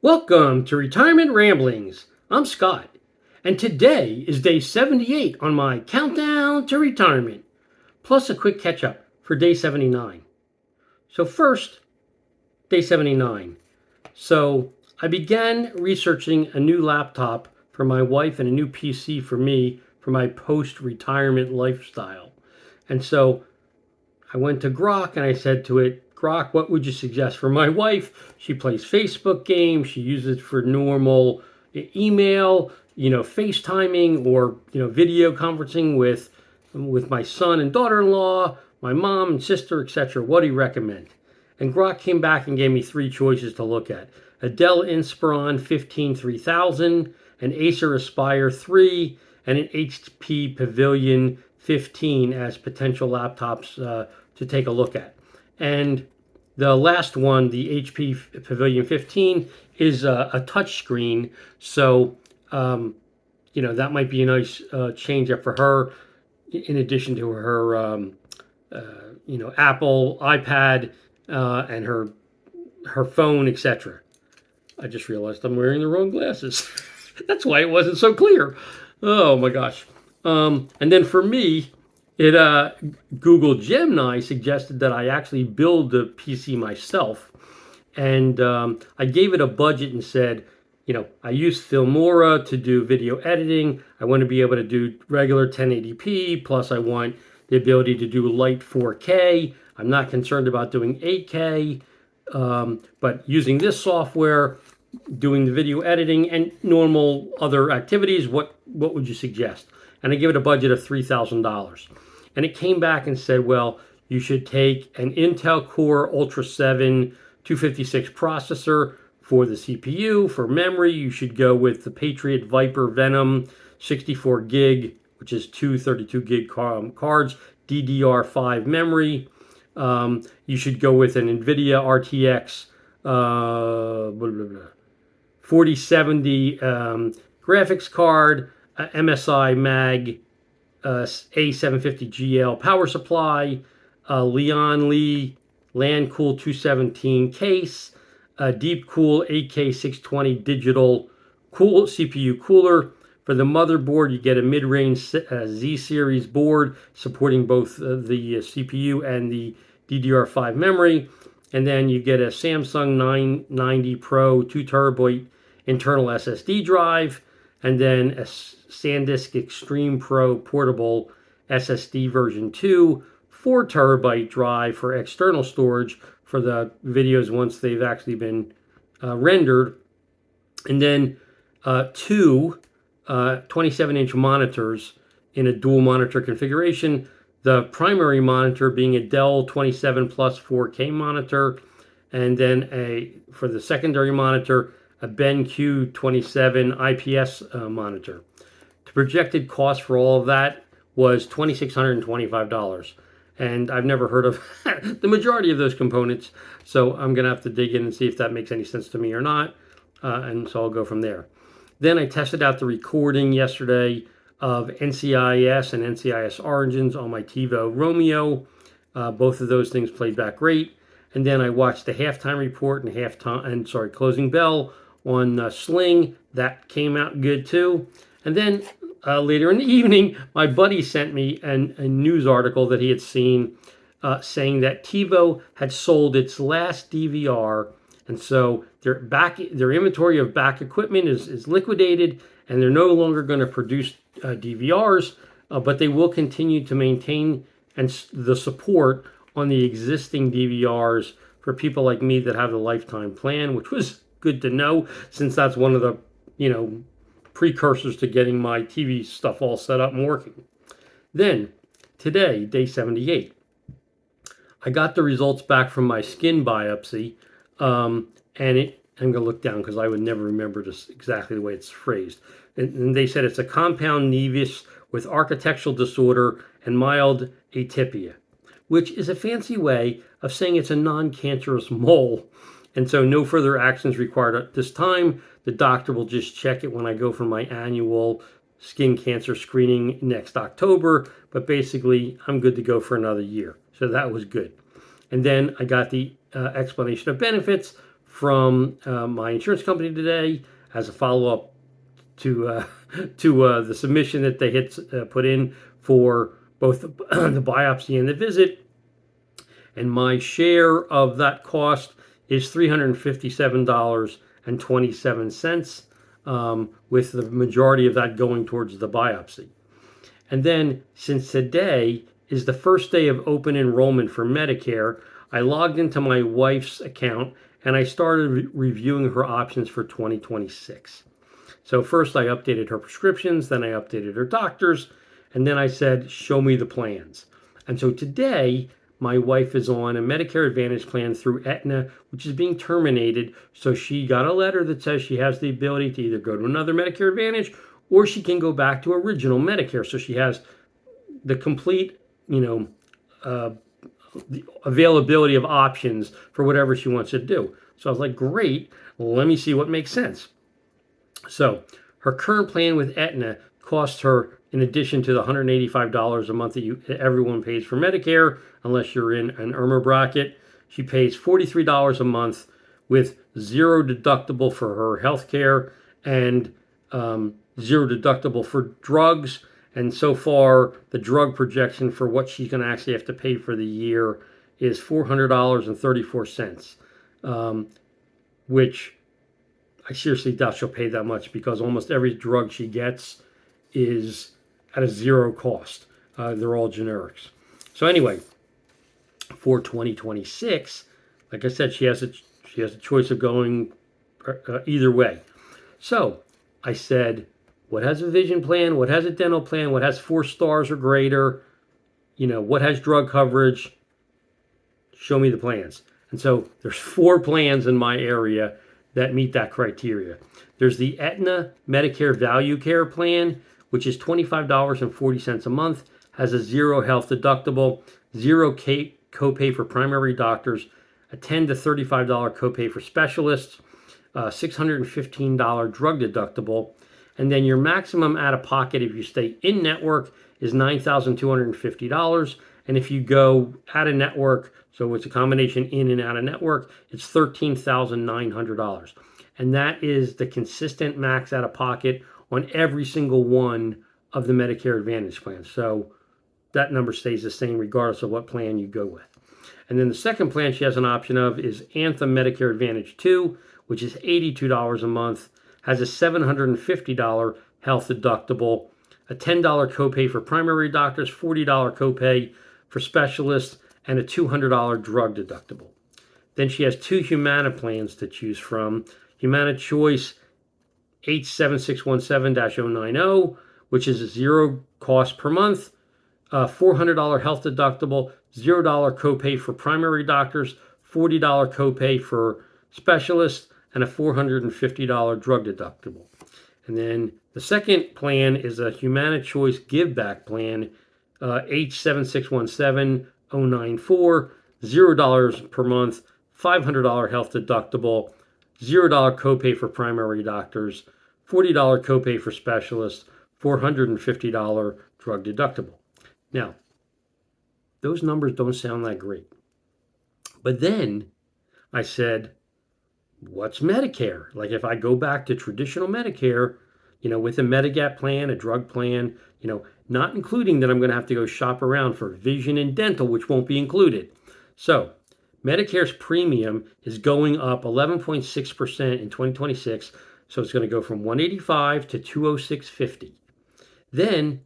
Welcome to Retirement Ramblings. I'm Scott, and today is day 78 on my countdown to retirement, plus a quick catch up for day 79. So, first, day 79. So, I began researching a new laptop for my wife and a new PC for me for my post retirement lifestyle. And so, I went to Grok and I said to it, Grok, what would you suggest for my wife? She plays Facebook games. She uses it for normal email, FaceTiming or, video conferencing with my son and daughter-in-law, my mom and sister, etc. What do you recommend? And Grok came back and gave me three choices to look at. A Dell Inspiron 15-3000, an Acer Aspire 3, and an HP Pavilion 15 as potential laptops to take a look at. And the last one, the HP Pavilion 15, is a touch screen. So, that might be a nice change up for her in addition to her, Apple iPad and her phone, etc. I just realized I'm wearing the wrong glasses. That's why it wasn't so clear. Oh my gosh. And then for me, Google Gemini suggested that I actually build the PC myself. And I gave it a budget and said, I use Filmora to do video editing. I want to be able to do regular 1080p, plus I want the ability to do light 4K. I'm not concerned about doing 8K, but using this software, doing the video editing and normal other activities, what would you suggest? And I gave it a budget of $3,000. And it came back and said, well, you should take an Intel Core Ultra 7 256 processor for the CPU. For memory, you should go with the Patriot Viper Venom 64 gig, which is two 32 gig cards, DDR5 memory. You should go with an NVIDIA RTX 4070 graphics card, MSI Mag A750GL power supply, Leon Lee LandCool 217 case, Deepcool 8K620 digital CPU cooler. For the motherboard, you get a mid-range Z series board supporting both the CPU and the DDR5 memory. And then you get a Samsung 990 Pro 2 terabyte internal SSD drive, and then a SanDisk Extreme Pro portable SSD version 2, 4 terabyte drive for external storage for the videos once they've actually been rendered, and then two 27-inch monitors in a dual monitor configuration. The primary monitor being a Dell 27 Plus 4K monitor, and then for the secondary monitor, a BenQ 27 IPS monitor. The projected cost for all of that was $2,625. And I've never heard of the majority of those components, so I'm going to have to dig in and see if that makes any sense to me or not, and so I'll go from there. Then I tested out the recording yesterday of NCIS and NCIS Origins on my TiVo Romeo. Both of those things played back great. And then I watched the halftime report and closing bell on Sling. That came out good too. And then later in the evening, my buddy sent me a news article that he had seen saying that TiVo had sold its last DVR, and so their inventory of back equipment is liquidated, and they're no longer going to produce DVRs, but they will continue to maintain the support on the existing DVRs for people like me that have the lifetime plan, which was good to know since that's one of the precursors to getting my TV stuff all set up and working. Then, today, day 78, I got the results back from my skin biopsy, and I'm going to look down because I would never remember just exactly the way it's phrased. And they said it's a compound nevus with architectural disorder and mild atypia, which is a fancy way of saying it's a non-cancerous mole. And so no further actions required at this time. The doctor will just check it when I go for my annual skin cancer screening next October. But basically, I'm good to go for another year. So that was good. And then I got the explanation of benefits from my insurance company today as a follow-up to the submission that they had put in for both the biopsy and the visit. And my share of that cost is $357.27, with the majority of that going towards the biopsy. And then, since today is the first day of open enrollment for Medicare, I logged into my wife's account and I started reviewing her options for 2026. So first I updated her prescriptions, then I updated her doctors, and then I said, show me the plans. And so today, my wife is on a Medicare Advantage plan through Aetna, which is being terminated. So she got a letter that says she has the ability to either go to another Medicare Advantage or she can go back to original Medicare. So she has the complete, the availability of options for whatever she wants to do. So I was like, great, let me see what makes sense. So her current plan with Aetna costs her, in addition to the $185 a month that everyone pays for Medicare, unless you're in an IRMA bracket, she pays $43 a month with zero deductible for her health care and zero deductible for drugs. And so far, the drug projection for what she's going to actually have to pay for the year is $400.34, which I seriously doubt she'll pay that much because almost every drug she gets is at a zero cost. They're all generics. So anyway, for 2026, like I said, she has a choice of going either way. So I said, what has a vision plan? What has a dental plan? What has 4 stars or greater? What has drug coverage? Show me the plans. And so there's 4 plans in my area that meet that criteria. There's the Aetna Medicare Value Care Plan, which is $25.40 a month, has a zero health deductible, zero copay for primary doctors, a $10 to $35 copay for specialists, $615 drug deductible, and then your maximum out-of-pocket if you stay in network is $9,250, and if you go out of network, so it's a combination in and out of network, it's $13,900. And that is the consistent max out of pocket on every single one of the Medicare Advantage plans. So that number stays the same regardless of what plan you go with. And then the second plan she has an option of is Anthem Medicare Advantage 2, which is $82 a month, has a $750 health deductible, a $10 copay for primary doctors, $40 copay for specialists, and a $200 drug deductible. Then she has 2 Humana plans to choose from. Humana Choice H7617-090, which is a zero cost per month, $400 health deductible, $0 copay for primary doctors, $40 copay for specialists, and a $450 drug deductible. And then the second plan is a Humana Choice Give Back plan, H7617-094, $0 per month, $500 health deductible, $0 copay for primary doctors, $40 copay for specialists, $450 drug deductible. Now, those numbers don't sound that great. But then I said, what's Medicare? Like if I go back to traditional Medicare, with a Medigap plan, a drug plan, not including that I'm going to have to go shop around for vision and dental, which won't be included. So Medicare's premium is going up 11.6% in 2026. So it's going to go from $185 to $206.50. Then,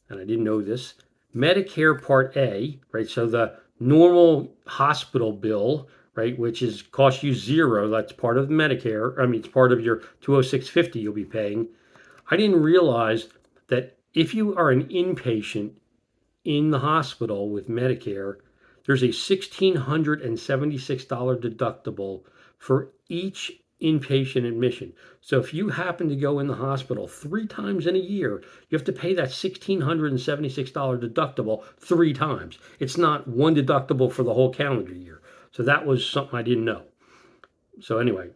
and I didn't know this, Medicare Part A, right? So the normal hospital bill, right, which is cost you $0. That's part of Medicare. I mean, it's part of your $206.50 you'll be paying. I didn't realize that if you are an inpatient in the hospital with Medicare, there's a $1,676 deductible for each inpatient admission. So if you happen to go in the hospital 3 times in a year, you have to pay that $1,676 deductible 3 times. It's not one deductible for the whole calendar year. So that was something I didn't know. So anyway,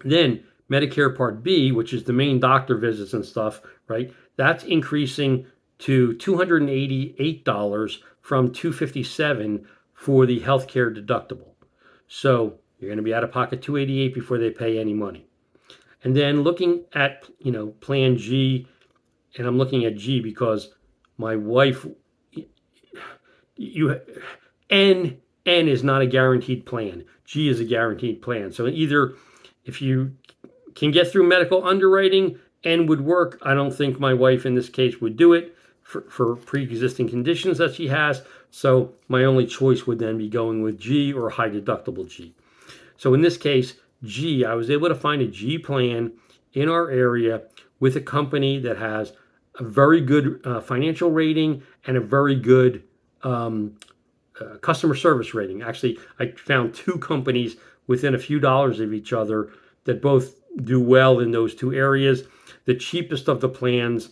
then Medicare Part B, which is the main doctor visits and stuff, right? That's increasing to $288 from $257 for the healthcare deductible. So You're going to be out of pocket $288 before they pay any money. And then looking at, plan G, and I'm looking at G because my wife, you N is not a guaranteed plan. G is a guaranteed plan. So either if you can get through medical underwriting, N would work. I don't think my wife in this case would do it for pre-existing conditions that she has. So my only choice would then be going with G or high deductible G. So in this case, G, I was able to find a G plan in our area with a company that has a very good financial rating and a very good customer service rating. Actually, I found two companies within a few dollars of each other that both do well in those two areas. The cheapest of the plans,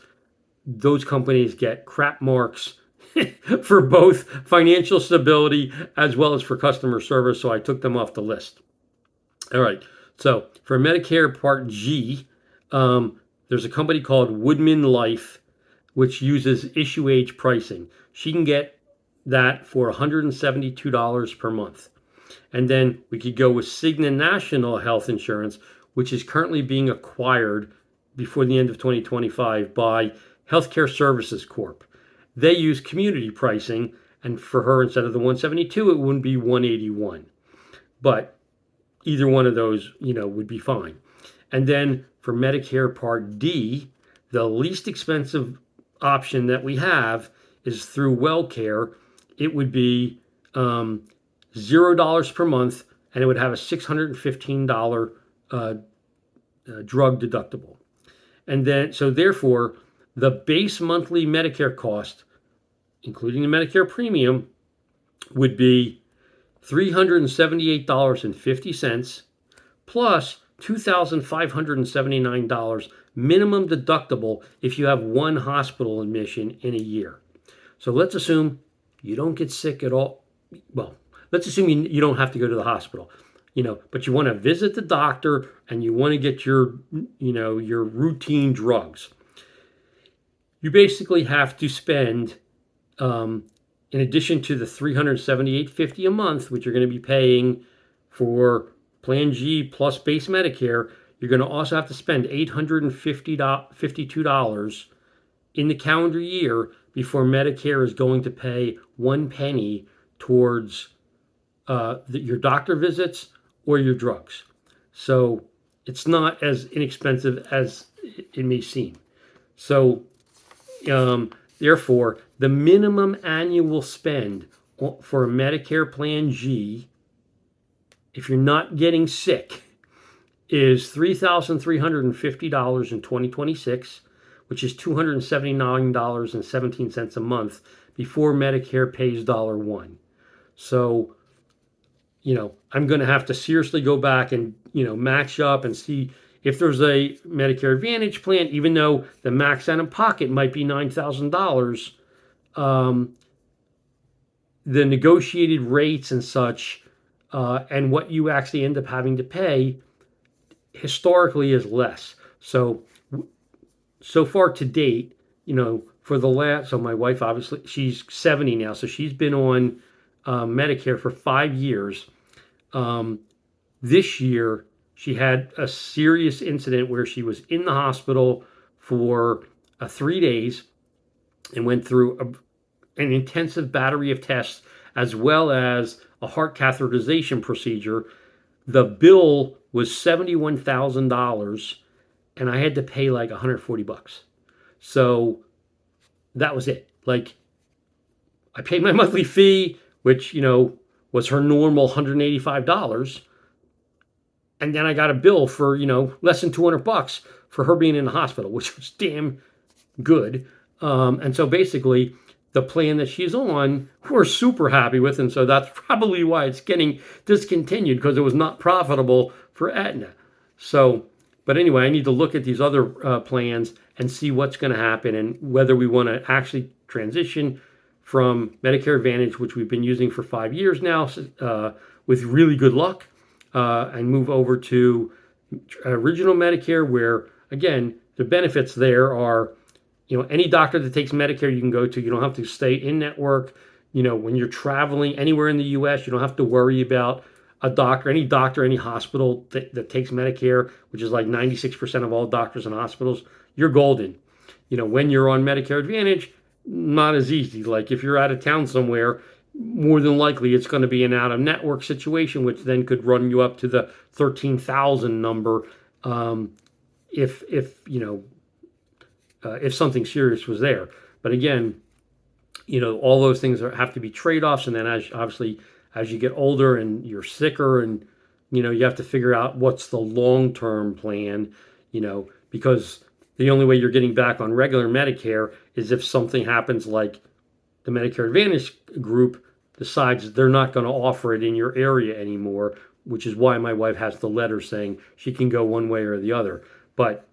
those companies get crap marks for both financial stability as well as for customer service, so I took them off the list. All right, so for Medicare Part G, there's a company called Woodman Life, which uses issue age pricing. She can get that for $172 per month. And then we could go with Cigna National Health Insurance, which is currently being acquired before the end of 2025 by Healthcare Services Corp. They use community pricing, and for her, instead of the 172, it wouldn't be 181. But either one of those, would be fine. And then for Medicare Part D, the least expensive option that we have is through WellCare. It would be $0 per month, and it would have a $615 drug deductible. And then, so therefore, the base monthly Medicare cost, including the Medicare premium, would be $378.50 plus $2,579 minimum deductible if you have one hospital admission in a year. So let's assume you don't get sick at all. Well, let's assume you don't have to go to the hospital, but you want to visit the doctor and you want to get your routine drugs. You basically have to spend, in addition to the $378.50 a month, which you're going to be paying for Plan G plus base Medicare, you're going to also have to spend $852 in the calendar year before Medicare is going to pay 1 penny towards your doctor visits or your drugs. So it's not as inexpensive as it may seem. So therefore, the minimum annual spend for a Medicare Plan G, if you're not getting sick, is $3,350 in 2026, which is $279.17 a month before Medicare pays $1. So, I'm going to have to seriously go back and, match up and see if there's a Medicare Advantage plan, even though the max out of pocket might be $9,000, the negotiated rates and such, and what you actually end up having to pay historically is less. So far to date, for the last, so my wife, obviously, she's 70 now, so she's been on Medicare for 5 years. This year, she had a serious incident where she was in the hospital for 3 days and went through an intensive battery of tests as well as a heart catheterization procedure. The bill was $71,000 and I had to pay like $140. So that was it. Like, I paid my monthly fee, which, was her normal $185. And then I got a bill for, less than $200 for her being in the hospital, which was damn good. And so basically, the plan that she's on, we're super happy with. And so that's probably why it's getting discontinued, because it was not profitable for Aetna. So, but anyway, I need to look at these other plans and see what's going to happen and whether we want to actually transition from Medicare Advantage, which we've been using for 5 years now, with really good luck, and move over to original Medicare, where, again, the benefits there are, any doctor that takes Medicare you can go to. You don't have to stay in network. When you're traveling anywhere in the U.S., you don't have to worry about a doctor, any hospital that takes Medicare, which is like 96% of all doctors and hospitals, you're golden. When you're on Medicare Advantage, not as easy. Like if you're out of town somewhere, more than likely it's going to be an out of network situation, which then could run you up to the 13,000 number. If something serious was there. But again, all those things have to be trade-offs. And then obviously as you get older and you're sicker, and you have to figure out what's the long-term plan, because the only way you're getting back on regular Medicare is if something happens, like the Medicare Advantage group decides they're not going to offer it in your area anymore, which is why my wife has the letter saying she can go one way or the other. But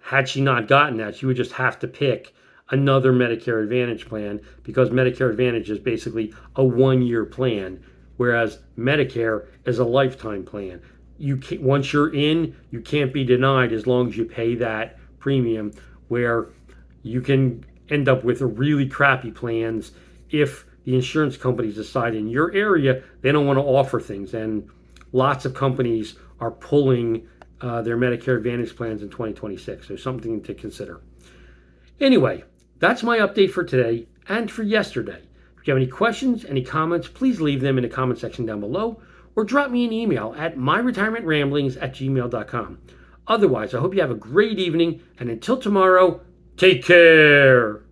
had she not gotten that, she would just have to pick another Medicare Advantage plan, because Medicare Advantage is basically a 1-year plan, whereas Medicare is a lifetime plan. Once you're in, you can't be denied as long as you pay that premium, where you can end up with really crappy plans if the insurance companies decide in your area they don't want to offer things. And lots of companies are pulling their Medicare Advantage plans in 2026. So something to consider. Anyway, that's my update for today and for yesterday. If you have any questions, any comments, please leave them in the comment section down below, or drop me an email at myretirementramblings@gmail.com. Otherwise, I hope you have a great evening, and until tomorrow, take care.